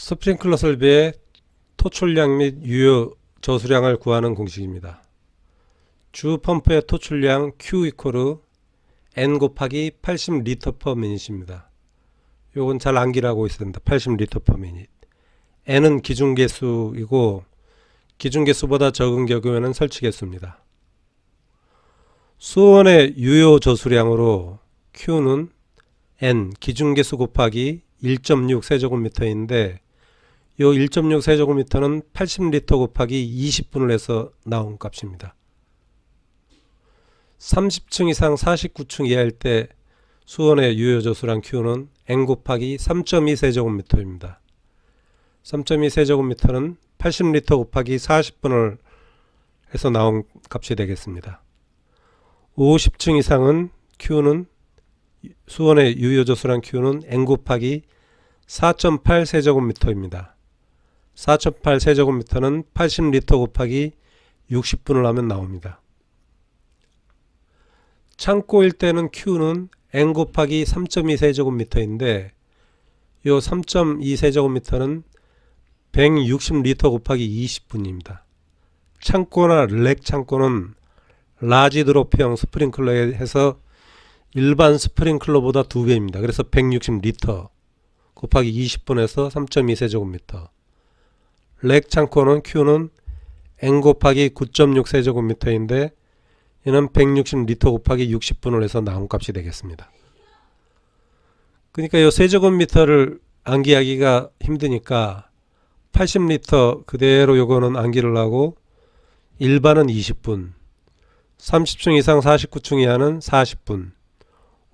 스프링클러 설비의 토출량 및 유효 저수량을 구하는 공식입니다. 주 펌프의 토출량 Q 이퀄 N 곱하기 80리터 퍼 미닛입니다. 요건 잘 암기하고 있어야 됩니다. 80리터 퍼 미닛. N은 기준개수이고 기준개수보다 적은 경우에는 설치개수입니다. 수온의 유효 저수량으로 Q는 N 기준개수 곱하기 1.6 세제곱미터인데 요 1.6 세제곱미터는 80리터 곱하기 20분을 해서 나온 값입니다. 30층 이상 49층 이하일 때 수온의 유효 저수량 Q는 N 곱하기 3.2 세제곱미터입니다. 3.2 세제곱미터는 80리터 곱하기 40분을 해서 나온 값이 되겠습니다. 50층 이상은 Q는 수온의 유효 저수량 Q는 N 곱하기 4.8 세제곱미터입니다. 4.8 세제곱미터는 80리터 곱하기 60분을 하면 나옵니다. 창고일 때는 Q는 N 곱하기 3.2 세제곱미터인데 요 3.2 세제곱미터는 160리터 곱하기 20분입니다. 창고나 렉 창고는 라지 드롭형 스프링클러에 해서 일반 스프링클러보다 2배입니다. 그래서 160리터 곱하기 20분에서 3.2 세제곱미터. 렉 창고는 Q는 N 곱하기 9.6 세제곱미터인데 얘는 160리터 곱하기 60분을 해서 나온 값이 되겠습니다. 그러니까 이 세제곱미터를 암기하기가 힘드니까 80리터 그대로 요거는 암기를 하고 일반은 20분, 30층 이상 49층 이하는 40분,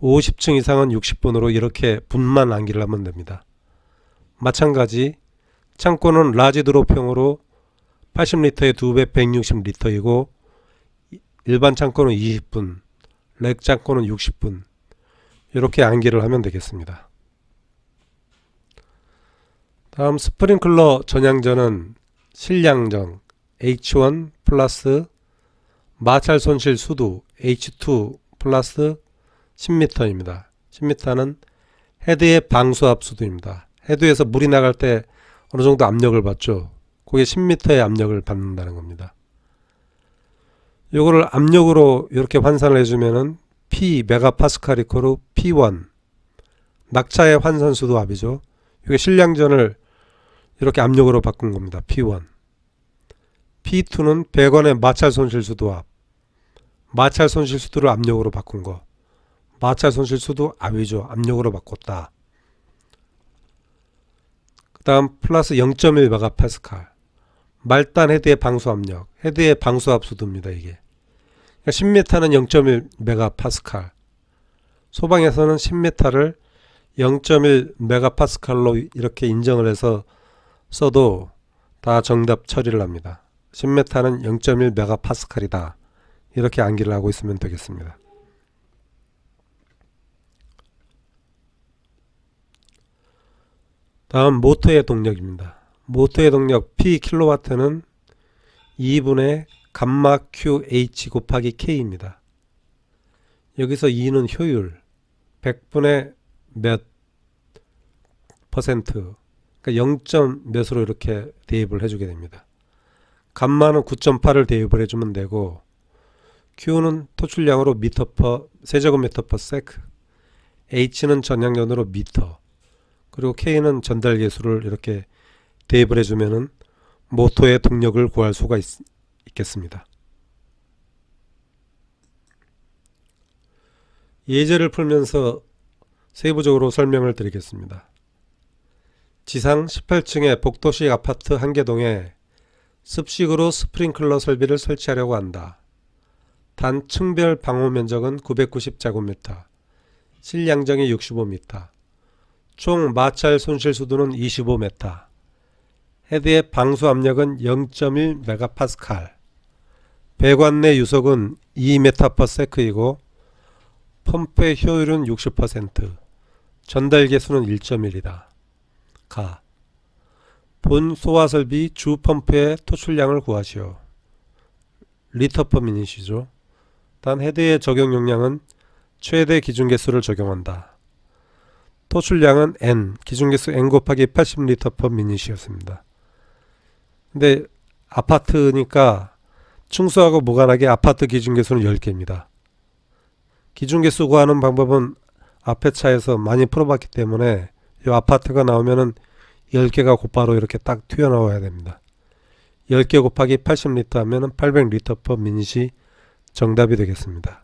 50층 이상은 60분으로 이렇게 분만 암기를 하면 됩니다. 마찬가지 창고는 라지 드롭형으로 80리터의 2배 160리터이고 일반 창고는 20분, 렉 창고는 60분 이렇게 암기를 하면 되겠습니다. 다음 스프링클러 전향전은 실량정 H1 플러스 마찰 손실 수도 H2 플러스 10m입니다. 10m는 헤드의 방수압 수도입니다. 헤드에서 물이 나갈 때 어느 정도 압력을 받죠. 그게 10m의 압력을 받는다는 겁니다. 요거를 압력으로 이렇게 환산을 해주면은 P 메가파스칼 이퀄 P1 낙차의 환산 수도 압이죠. 이게 실량전을 이렇게 압력으로 바꾼 겁니다. P1. P2는 100원의 마찰 손실 수도 압. 마찰 손실 수도를 압력으로 바꾼 거. 마찰 손실 수도 압이죠. 압력으로 바꿨다. 그 다음 플러스 0.1 메가파스칼. 말단 헤드의 방수 압력. 헤드의 방수압 수도입니다. 이게. 10m는 0.1 메가파스칼. 소방에서는 10m를 0.1 메가파스칼로 이렇게 인정을 해서 써도 다 정답 처리를 합니다. 10m는 0.1 메가파스칼이다. 이렇게 암기를 하고 있으면 되겠습니다. 다음 모터의 동력입니다. 모터의 동력 P 킬로와트는 2분의 감마 QH 곱하기 K입니다. 여기서 2는 효율 100분의 몇 퍼센트 그러니까 0점 몇으로 이렇게 대입을 해주게 됩니다. 감마는 9.8을 대입을 해주면 되고 Q는 토출량으로 미터 퍼 세제곱미터 퍼 세크 H는 전향연으로 미터 그리고 K는 전달 계수를 이렇게 대입을 해주면은 모터의 동력을 구할 수가 있겠습니다. 예제를 풀면서 세부적으로 설명을 드리겠습니다. 지상 18층의 복도식 아파트 한 개동에 습식으로 스프링클러 설비를 설치하려고 한다. 단 층별 방호 면적은 990제곱미터, 실량정이 65m, 총 마찰 손실 수도는 25m, 헤드의 방수 압력은 0.1 메가파스칼, 배관 내 유속은 2m/s이고 펌프의 효율은 60%, 전달 계수는 1.1이다. 가. 본 소화설비 주 펌프의 토출량을 구하시오. 리터 퍼 미닛이죠. 단 헤드의 적용 용량은 최대 기준 개수를 적용한다. 토출량은 N, 기준계수 N 곱하기 80리터 per 미닛이었습니다. 근데 아파트니까 층수하고 무관하게 아파트 기준계수는 10개입니다. 기준계수 구하는 방법은 앞에 차에서 많이 풀어봤기 때문에 이 아파트가 나오면은 10개가 곧바로 이렇게 딱 튀어나와야 됩니다. 10개 곱하기 80리터 하면은 800리터 per 미닛이 정답이 되겠습니다.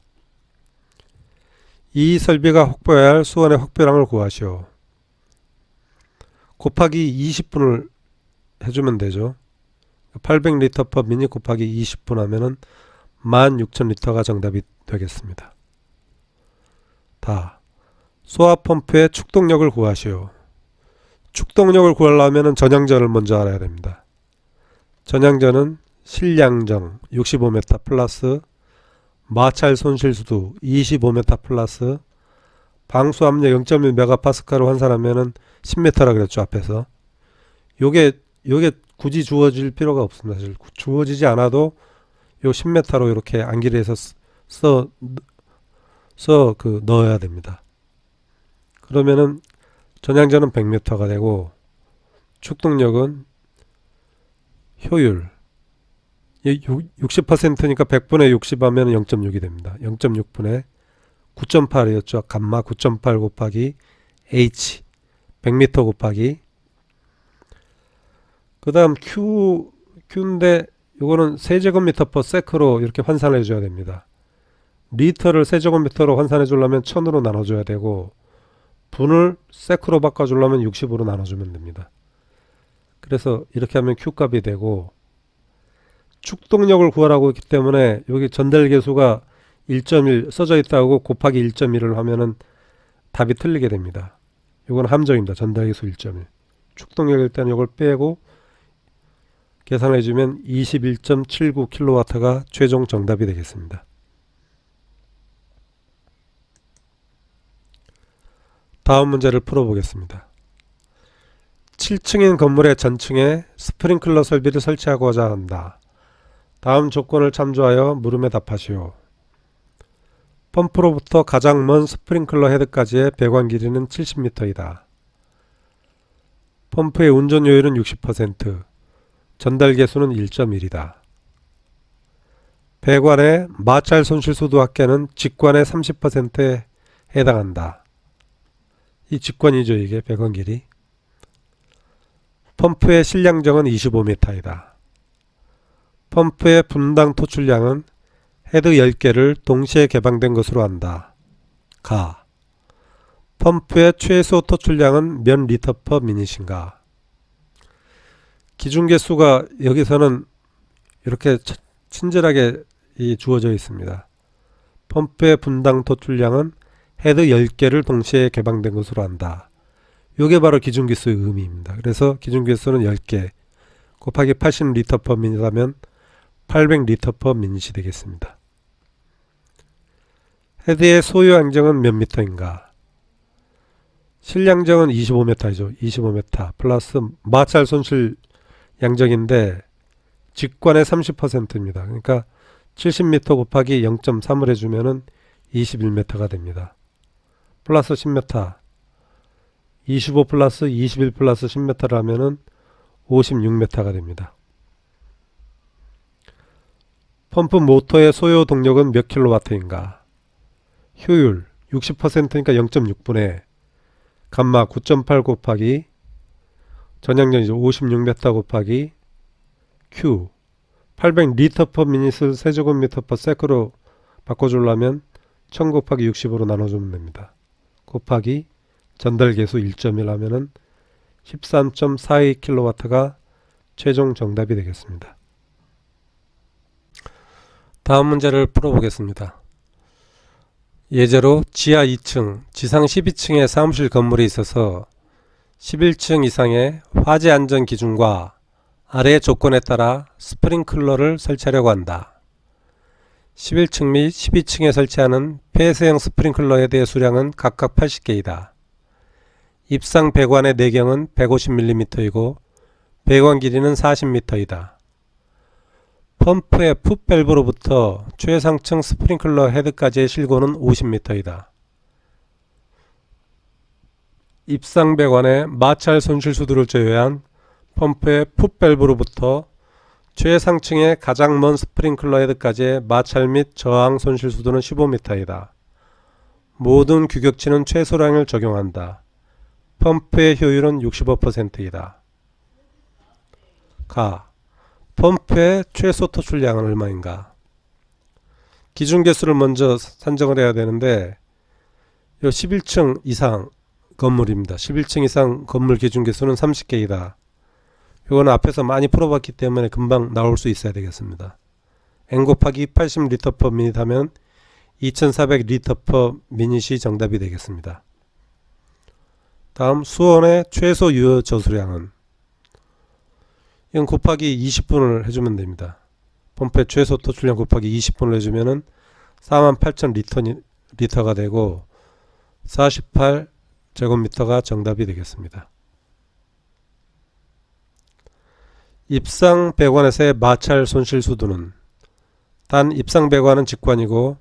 이 설비가 확보해야 할 수원의 확보량을 구하시오. 곱하기 20분을 해주면 되죠. 800리터 per 미닛 곱하기 20분 하면은 16,000리터가 정답이 되겠습니다. 다. 소화펌프의 축동력을 구하시오. 축동력을 구하려면 전향전을 먼저 알아야 됩니다. 전향전은 실량정 65m 플러스 마찰 손실수도 25m 플러스 방수압력 0.1메가파스칼을 환산하면은 10m라 그랬죠, 앞에서. 요게 굳이 주어질 필요가 없습니다. 사실 주어지지 않아도 요 10m로 이렇게 안기를 해서 넣어야 됩니다. 그러면은 전향전은 100m가 되고 축동력은 효율 60%니까 100분의 60 하면 0.6이 됩니다. 0.6분의 9.8이었죠. 감마 9.8 곱하기 H 100m 곱하기 그 다음 Q인데 요거는 세제곱미터 per sec로 이렇게 환산해 줘야 됩니다. 리터를 세제곱미터로 환산해 주려면 1000으로 나눠줘야 되고 분을 세크로 바꿔주려면 60으로 나눠주면 됩니다. 그래서 이렇게 하면 Q값이 되고 축동력을 구하라고 했기 때문에 여기 전달계수가 1.1 써져 있다고 곱하기 1.1을 하면은 답이 틀리게 됩니다. 이건 함정입니다. 전달계수 1.1. 축동력일 때는 이걸 빼고 계산해주면 21.79kW가 최종 정답이 되겠습니다. 다음 문제를 풀어보겠습니다. 7층인 건물의 전층에 스프링클러 설비를 설치하고자 한다. 다음 조건을 참조하여 물음에 답하시오. 펌프로부터 가장 먼 스프링클러 헤드까지의 배관 길이는 70m이다. 펌프의 운전 요율은 60%, 전달 계수는 1.1이다. 배관의 마찰 손실수도 합계는 직관의 30%에 해당한다. 이 직관이죠, 이게 배관 길이. 펌프의 실량정은 25m이다. 펌프의 분당 토출량은 헤드 10개를 동시에 개방된 것으로 한다. 가. 펌프의 최소 토출량은 몇 리터 per 미닛인가? 기준계수가 여기서는 이렇게 친절하게 주어져 있습니다. 펌프의 분당 토출량은 헤드 10개를 동시에 개방된 것으로 한다. 이게 바로 기준계수의 의미입니다. 그래서 기준계수는 10개 곱하기 80리터 per 미닛 하면 800리터 per 미닛이 되겠습니다. 헤드의 소요 양정은 몇 미터인가? 실량정은 25m이죠. 25m 플러스 마찰 손실 양정인데 직관의 30%입니다. 그러니까 70m 곱하기 0.3을 해주면은 21m가 됩니다. 플러스 10m 25 플러스 21 플러스 10m를 하면은 56m가 됩니다. 펌프 모터의 소요 동력은 몇 킬로와트인가? 효율 60%니까 0.6분의 감마 9.8 곱하기 전향전이죠. 56m 곱하기 Q 800리터 per 미닛을 세제곱미터 per sec로 바꿔주려면 1000 곱하기 60으로 나눠주면 됩니다. 곱하기 전달계수 1.1 하면은 13.42kW가 최종 정답이 되겠습니다. 다음 문제를 풀어보겠습니다. 예제로 지하 2층, 지상 12층의 사무실 건물이 있어서 11층 이상의 화재 안전 기준과 아래의 조건에 따라 스프링클러를 설치하려고 한다. 11층 및 12층에 설치하는 폐쇄형 스프링클러 헤드의 수량은 각각 80개이다. 입상 배관의 내경은 150mm이고 배관 길이는 40m이다. 펌프의 풋밸브로부터 최상층 스프링클러 헤드까지의 실고는 50m이다. 입상배관의 마찰 손실수도를 제외한 펌프의 풋밸브로부터 최상층의 가장 먼 스프링클러 헤드까지의 마찰 및 저항 손실수도는 15m이다. 모든 규격치는 최소량을 적용한다. 펌프의 효율은 65%이다. 가. 펌프의 최소 토출량은 얼마인가? 기준 개수를 먼저 산정을 해야 되는데 요 11층 이상 건물입니다. 11층 이상 건물 기준 개수는 30개이다. 이거는 앞에서 많이 풀어봤기 때문에 금방 나올 수 있어야 되겠습니다. N 곱하기 80L per minute 하면 2400L per minute이 정답이 되겠습니다. 다음 수온의 최소 유효 저수량은 이건 곱하기 20분을 해주면 됩니다. 펌프의 최소 토출량 곱하기 20분을 해주면은 48,000리터가 되고 48제곱미터가 정답이 되겠습니다. 입상 배관에서의 마찰 손실 수도는 단 입상 배관은 직관이고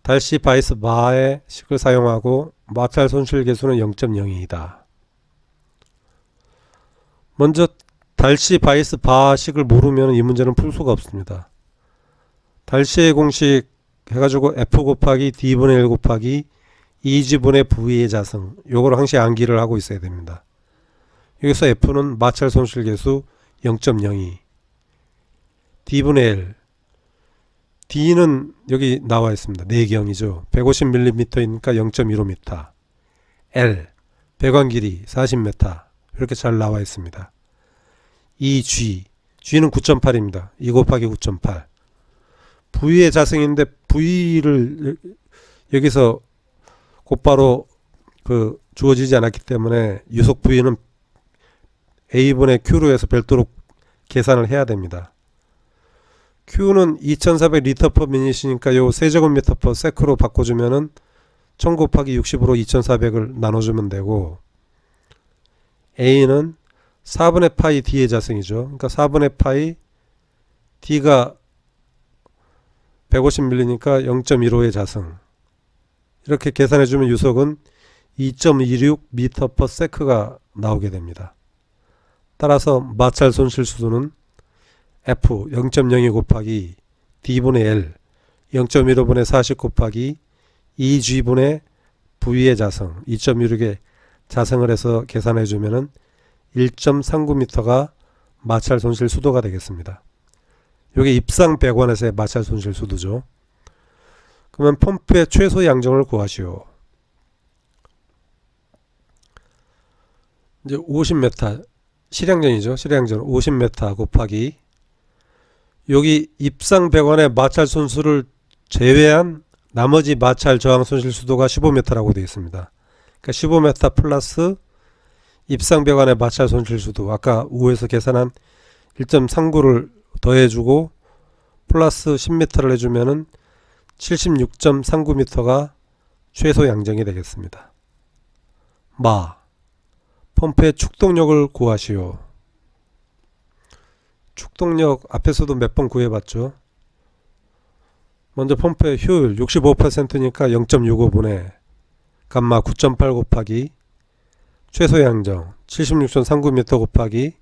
달시 바이스 바의 식을 사용하고 마찰 손실 개수는 0.02이다. 먼저 달시 바이스 바식을 모르면 이 문제는 풀 수가 없습니다. 달시의 공식 해가지고 F 곱하기 D분의 1 곱하기 2G분의 V의 자승, 요걸 항상 암기를 하고 있어야 됩니다. 여기서 F는 마찰 손실 개수 0.02, D분의 1, D는 여기 나와 있습니다. 내경이죠. 150mm이니까 0.15m, L, 배관 길이 40m, 이렇게 잘 나와 있습니다. G, G는 9.8입니다. 2 곱하기 9.8. V의 자승인데 V를 여기서 곧바로 주어지지 않았기 때문에 유속 V는 A분의 Q로 해서 별도로 계산을 해야 됩니다. Q는 2400L per minute이니까 요 세제곱미터 per sec로 바꿔주면은 1000 곱하기 60으로 2400을 나눠주면 되고, A는 4분의 파이 D의 자승이죠. 그러니까 4분의 파이 D가 150mm니까 0.15의 자승. 이렇게 계산해주면 유속은 2.26m per sec가 나오게 됩니다. 따라서 마찰 손실 수도는 F 0.02 곱하기 D분의 L 0.15분의 40 곱하기 2G분의 V의 자승 2.16의 자승을 해서 계산해주면은 1.39m가 마찰 손실 수도가 되겠습니다. 이게 입상 배관에서의 마찰 손실 수도죠. 그러면 펌프의 최소 양정을 구하시오. 이제 50m 실향전이죠. 실향전 50m 곱하기 여기 입상 배관의 마찰 손실을 제외한 나머지 마찰 저항 손실 수도가 15m라고 되어 있습니다. 그러니까 15m 플러스 입상 배관의 마찰 손실 수도 아까 우에서 계산한 1.39를 더해주고 플러스 10m를 해주면은 76.39m가 최소 양정이 되겠습니다. 펌프의 축동력을 구하시오. 축동력 앞에서도 몇 번 구해봤죠. 먼저 펌프의 효율 65%니까 0.65분의 감마 9.8 곱하기 최소 양정 76.39m 곱하기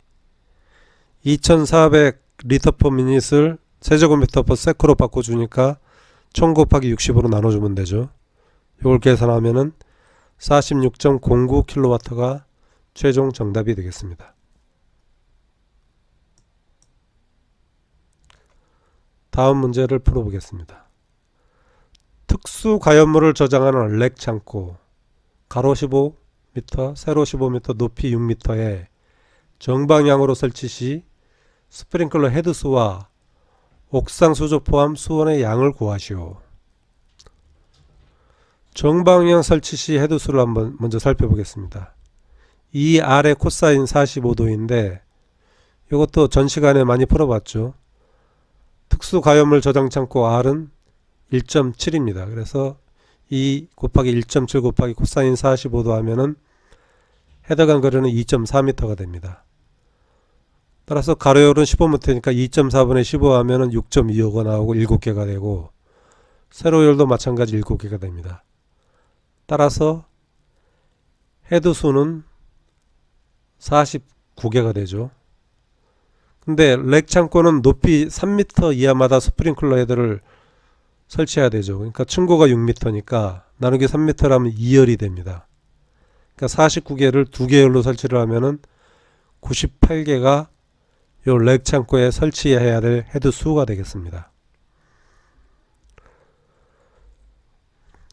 2400L per minute을 세제곱미터 per sec로 바꿔주니까 1000 곱하기 60으로 나눠주면 되죠. 이걸 계산하면은 46.09kW가 최종 정답이 되겠습니다. 다음 문제를 풀어보겠습니다. 특수 가연물을 저장하는 렉 창고 가로 15m, 세로 15m, 높이 6m에 정방향으로 설치 시 스프링클러 헤드수와 옥상 수조 포함 수원의 양을 구하시오. 정방향 설치 시 헤드수를 한번 먼저 살펴보겠습니다. 이 아래 코사인 45도인데 이것도 전 시간에 많이 풀어봤죠. 특수 가연물 저장 창고 R은 1.7입니다. 그래서 2 곱하기 1.7 곱하기 코사인 45도 하면은 헤더간 거리는 2.4m가 됩니다. 따라서 가로열은 15m니까 2.4분의 15 하면은 6.25가 나오고 7개가 되고 세로열도 마찬가지 7개가 됩니다. 따라서 헤드 수는 49개가 되죠. 근데 렉 창고는 높이 3m 이하마다 스프링클러 헤드를 설치해야 되죠. 그러니까 층고가 6m니까 나누기 3m라면 2열이 됩니다. 그러니까 49개를 2개열로 설치를 하면은 98개가 요 렉 창고에 설치해야 될 헤드 수가 되겠습니다.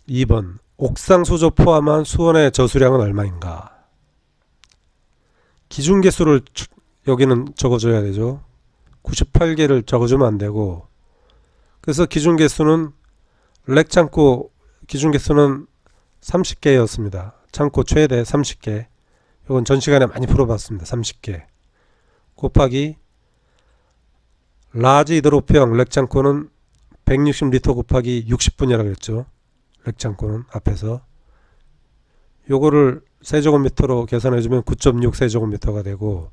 2번 옥상 수조 포함한 수원의 저수량은 얼마인가? 기준 개수를 여기는 적어줘야 되죠. 98개를 적어주면 안되고, 그래서 기준 개수는 렉 창고 기준 개수는 30개였습니다. 창고 최대 30개. 이건 전 시간에 많이 풀어봤습니다. 30개 곱하기 라지 히드로페형 렉 창고는 160리터 곱하기 60분이라고 그랬죠. 렉 창고는 앞에서 요거를 세제곱미터로 계산해주면 9.6 세제곱미터가 되고,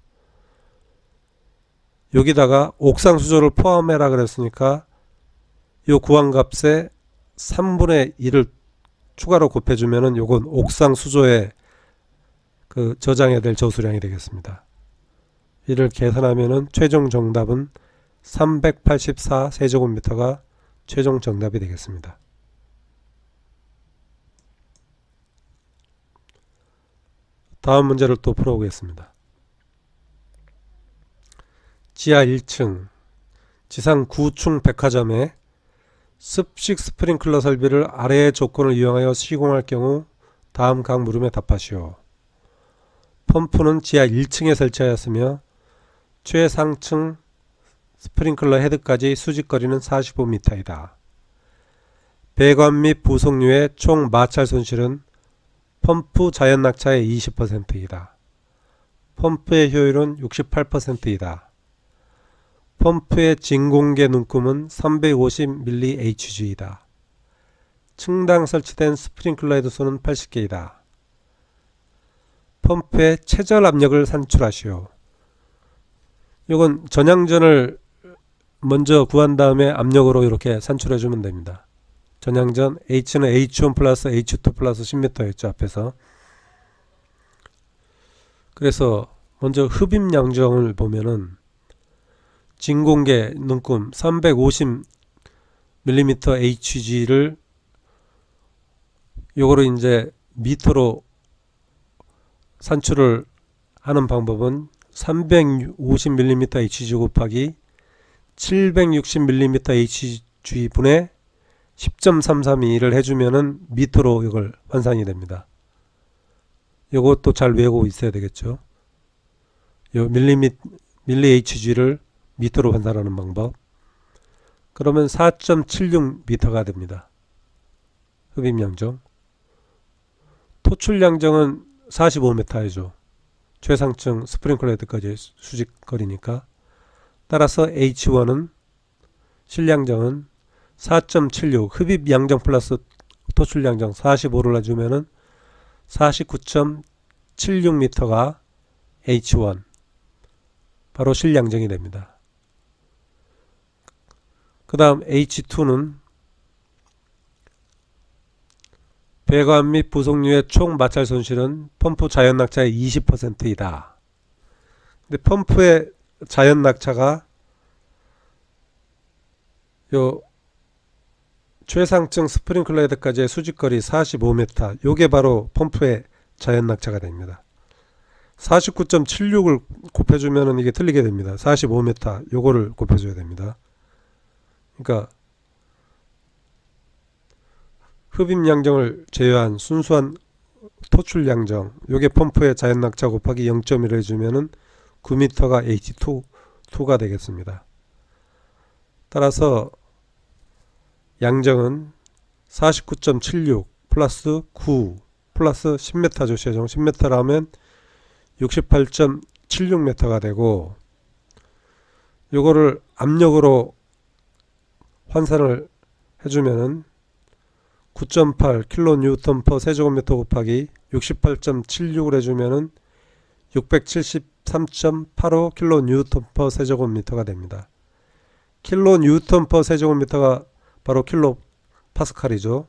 여기다가 옥상 수조를 포함해라 그랬으니까 요 구한값에 3분의 1을 추가로 곱해주면은 요건 옥상 수조에 그 저장해야 될 저수량이 되겠습니다. 이를 계산하면은 최종 정답은 384 세제곱미터가 최종 정답이 되겠습니다. 다음 문제를 또 풀어보겠습니다. 지하 1층 지상 9층 백화점에 습식 스프링클러 설비를 아래의 조건을 이용하여 시공할 경우 다음 각 물음에 답하시오. 펌프는 지하 1층에 설치하였으며 최상층 스프링클러 헤드까지 수직거리는 45m이다. 배관 및 부속류의 총 마찰 손실은 펌프 자연 낙차의 20%이다. 펌프의 효율은 68%이다. 펌프의 진공계 눈금은 350mHg이다. 층당 설치된 스프링클러 헤드 수는 80개이다. 펌프의 최저 압력을 산출하시오. 이건 전향전을 먼저 구한 다음에 압력으로 이렇게 산출해 주면 됩니다. 전향전 H는 H1 플러스 H2 플러스 10m였죠. 앞에서. 그래서 먼저 흡입 양정을 보면은 진공계 눈금 350mm Hg를 요거를 이제 미터로 산출을 하는 방법은 350mm Hg 곱하기 760mm Hg 분의 10.332를 해주면은 미터로 이걸 환산이 됩니다. 요것도 잘 외우고 있어야 되겠죠. 요 밀리 Hg를 미터로 환산하는 방법. 그러면 4.76m가 됩니다. 흡입양정. 토출양정은 45m이죠. 최상층 스프링클러 헤드까지 수직거리니까. 따라서 H1은 실양정은 4.76 흡입양정 플러스 토출양정 45를 해주면은 49.76m가 H1 바로 실양정이 됩니다. 그 다음 H2는 배관 및 부속류의 총 마찰 손실은 펌프 자연 낙차의 20%이다. 근데 펌프의 자연 낙차가 요 최상층 스프링클러 헤드까지의 수직거리 45m, 요게 바로 펌프의 자연 낙차가 됩니다. 49.76을 곱해주면 이게 틀리게 됩니다. 45m 요거를 곱해줘야 됩니다. 그러니까 흡입양정을 제외한 순수한 토출양정, 요게 펌프의 자연 낙차 곱하기 0.1을 해주면은 9m가 H2가 되겠습니다. 따라서 양정은 49.76 플러스 9 플러스 10m죠. 최종 10m라면 68.76m가 되고, 요거를 압력으로 환산을 해주면은 9.8 kN per 세제곱미터 곱하기 68.76을 해주면은 673.85 kN per 세제곱미터가 됩니다. kN per 세제곱미터가 바로 킬로 파스칼이죠.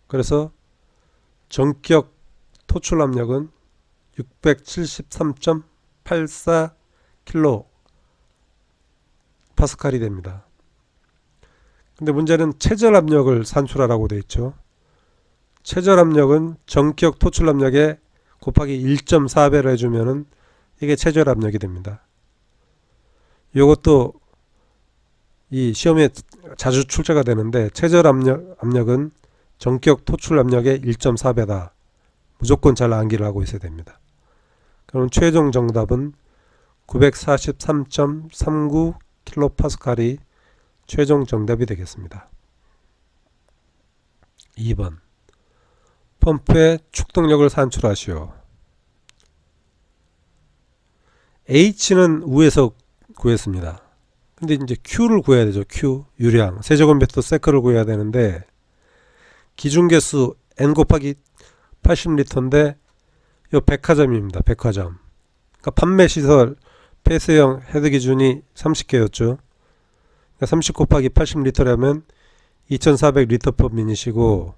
그래서 전격 토출 압력은 673.84 킬로 파스칼이 됩니다. 근데 문제는 최저 압력을 산출하라고 되어 있죠. 최저 압력은 전기역 토출 압력에 곱하기 1.4배를 해주면은 이게 최저 압력이 됩니다. 이것도 이 시험에 자주 출제가 되는데, 최저 압력은 전기역 토출 압력의 1.4배다. 무조건 잘 암기를 하고 있어야 됩니다. 그럼 최종 정답은 943.39 킬로파스칼이 최종 정답이 되겠습니다. 2번 펌프의 축동력을 산출하시오. H는 위에서 구했습니다. 근데 이제 Q를 구해야 되죠. Q, 유량, 세제곱미터 세크를 구해야 되는데, 기준개수 N 곱하기 80리터인데 이 백화점입니다. 백화점. 그러니까 판매시설 폐쇄형 헤드 기준이 30개였죠. 그러니까 30 곱하기 80리터라면 2400리터 퍼 미닛이고,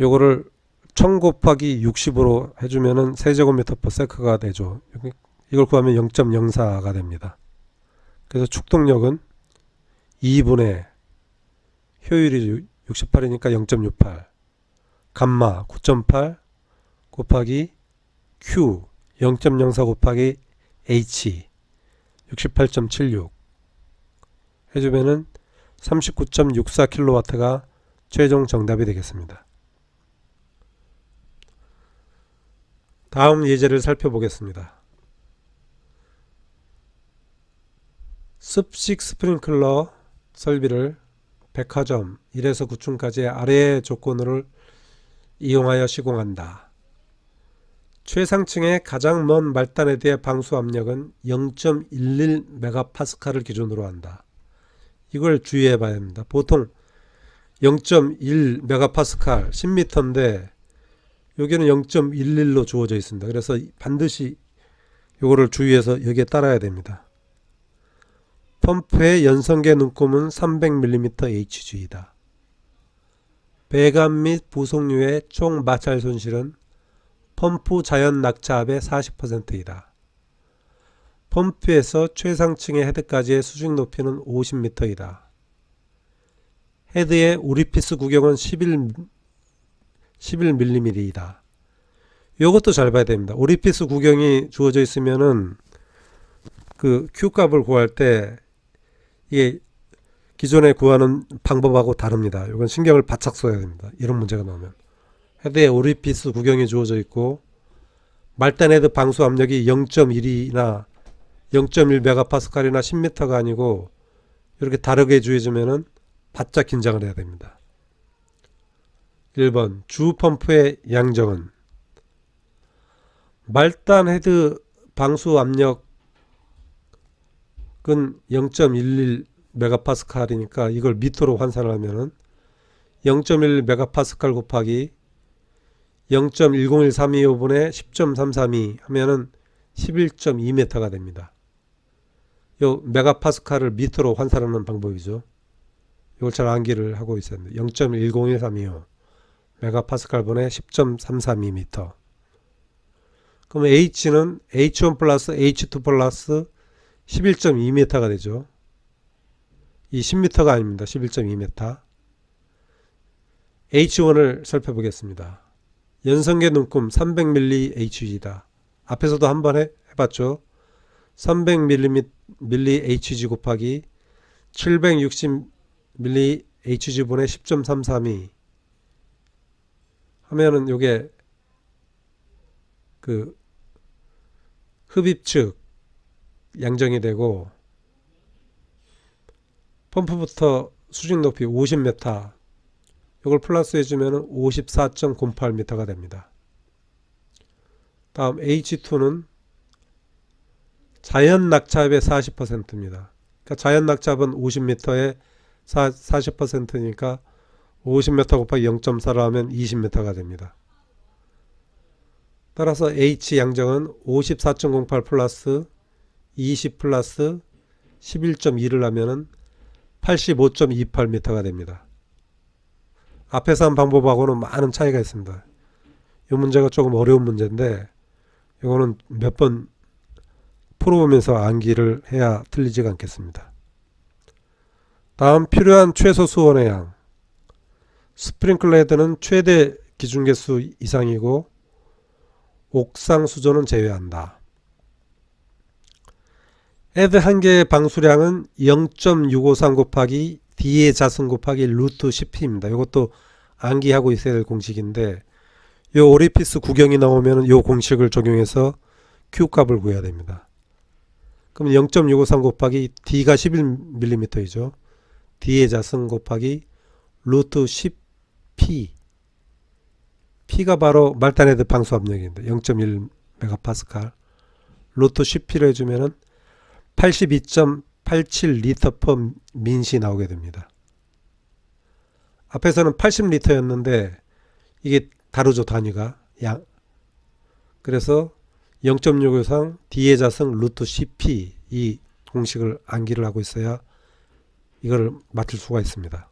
요거를 1000 곱하기 60으로 해주면은 세제곱미터 퍼 세크가 되죠. 이걸 구하면 0.04가 됩니다. 그래서 축동력은 2분의 효율이 68이니까 0.68, 감마 9.8 곱하기 Q 0.04 곱하기 H 68.76 해주면은 39.64kW가 최종 정답이 되겠습니다. 다음 예제를 살펴보겠습니다. 습식 스프링클러 설비를 백화점 1에서 9층까지의 아래의 조건을 이용하여 시공한다. 최상층의 가장 먼 말단헤드의 방수 압력은 0.11메가파스칼을 기준으로 한다. 이걸 주의해 봐야 합니다. 보통 0.1메가파스칼 10m인데 여기는 0.11로 주어져 있습니다. 그래서 반드시 이거를 주의해서 여기에 따라야 됩니다. 펌프의 연성계 눈금은 300mm HG이다. 배관 및 부속류의 총 마찰 손실은 펌프 자연 낙차압의 40%이다. 펌프에서 최상층의 헤드까지의 수직 높이는 50m이다. 헤드의 오리피스 구경은 11mm이다. 이것도 잘 봐야 됩니다. 오리피스 구경이 주어져 있으면은 그 Q값을 구할 때 이게 기존에 구하는 방법하고 다릅니다. 이건 신경을 바짝 써야 됩니다. 이런 문제가 나오면. 헤드에 오리피스 구경이 주어져 있고 말단 헤드 방수 압력이 0.1이나 0.1메가파스칼이나 10m가 아니고 이렇게 다르게 주어지면은 바짝 긴장을 해야 됩니다. 1번 주 펌프의 양정은 말단 헤드 방수 압력은 0.11메가파스칼이니까 이걸 미터로 환산을 하면은 0.1메가파스칼 곱하기 0.10132호분의 10.332 하면은 11.2m가 됩니다. 요 메가파스칼을 미터로 환산하는 방법이죠. 이걸 잘 암기를 하고 있어야 됩니다. 0.10132호 메가파스칼 분의 10.332m. 그러면 H는 H1 플러스 H2 플러스 11.2m가 되죠. 이 10m가 아닙니다. 11.2m. H1을 살펴보겠습니다. 연성계 눈금 300mm HG다. 앞에서도 한번 해봤죠. 300mm HG 곱하기 760mm HG 분의 10.332 하면은 요게 그 흡입측 양정이 되고 펌프부터 수직 높이 50m 이걸 플러스 해주면 54.08m가 됩니다. 다음 H2는 자연 낙차압의 40%입니다. 그러니까 자연 낙차압은 50m에 40%니까 50m 곱하기 0.4로 하면 20m가 됩니다. 따라서 H 양정은 54.08 플러스 20 플러스 11.2를 하면은 85.28m가 됩니다. 앞에서 한 방법하고는 많은 차이가 있습니다. 이 문제가 조금 어려운 문제인데 이거는 몇 번 풀어보면서 암기를 해야 틀리지가 않겠습니다. 다음 필요한 최소 수온의 양. 스프링클러 헤드는 최대 기준 개수 이상이고 옥상 수조는 제외한다. 헤드 한 개의 방수량은 0.653 곱하기 D의 자승 곱하기 루트 10P입니다. 이것도 암기하고 있어야 될 공식인데 요 오리피스 구경이 나오면 요 공식을 적용해서 Q 값을 구해야 됩니다. 그럼 0.653 곱하기 D가 11mm이죠. D의 자승 곱하기 루트 10P. P가 바로 말단 헤드 방수 압력인데 0.1MPa. 루트 10P를 해주면은 82.87리터 퍼 민시 나오게 됩니다. 앞에서는 80리터였는데 이게 다르죠, 단위가. 그래서 0.653 D의 자승 루트 10P 이 공식을 암기를 하고 있어야 이걸 맞출 수가 있습니다.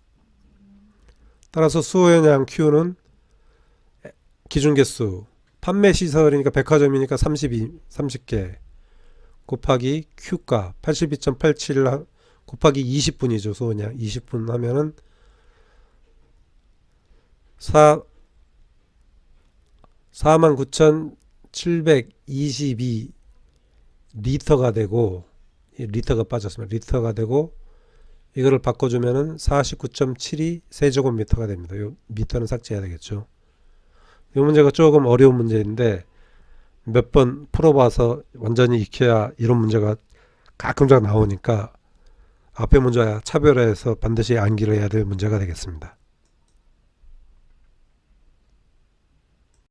따라서 수온양 Q는 기준 개수, 판매 시설이니까 백화점이니까 30개 곱하기 Q가 82.87 곱하기 20분이죠. 수온양 20분 하면은 49,722 리터가 되고, 리터가 빠졌습니다. 리터가 되고 이거를 바꿔주면은 49.72 세제곱미터가 됩니다. 요 미터는 삭제해야 되겠죠. 이 문제가 조금 어려운 문제인데 몇 번 풀어봐서 완전히 익혀야 이런 문제가 가끔씩 나오니까 앞에 문제와 차별화해서 반드시 암기를 해야 될 문제가 되겠습니다.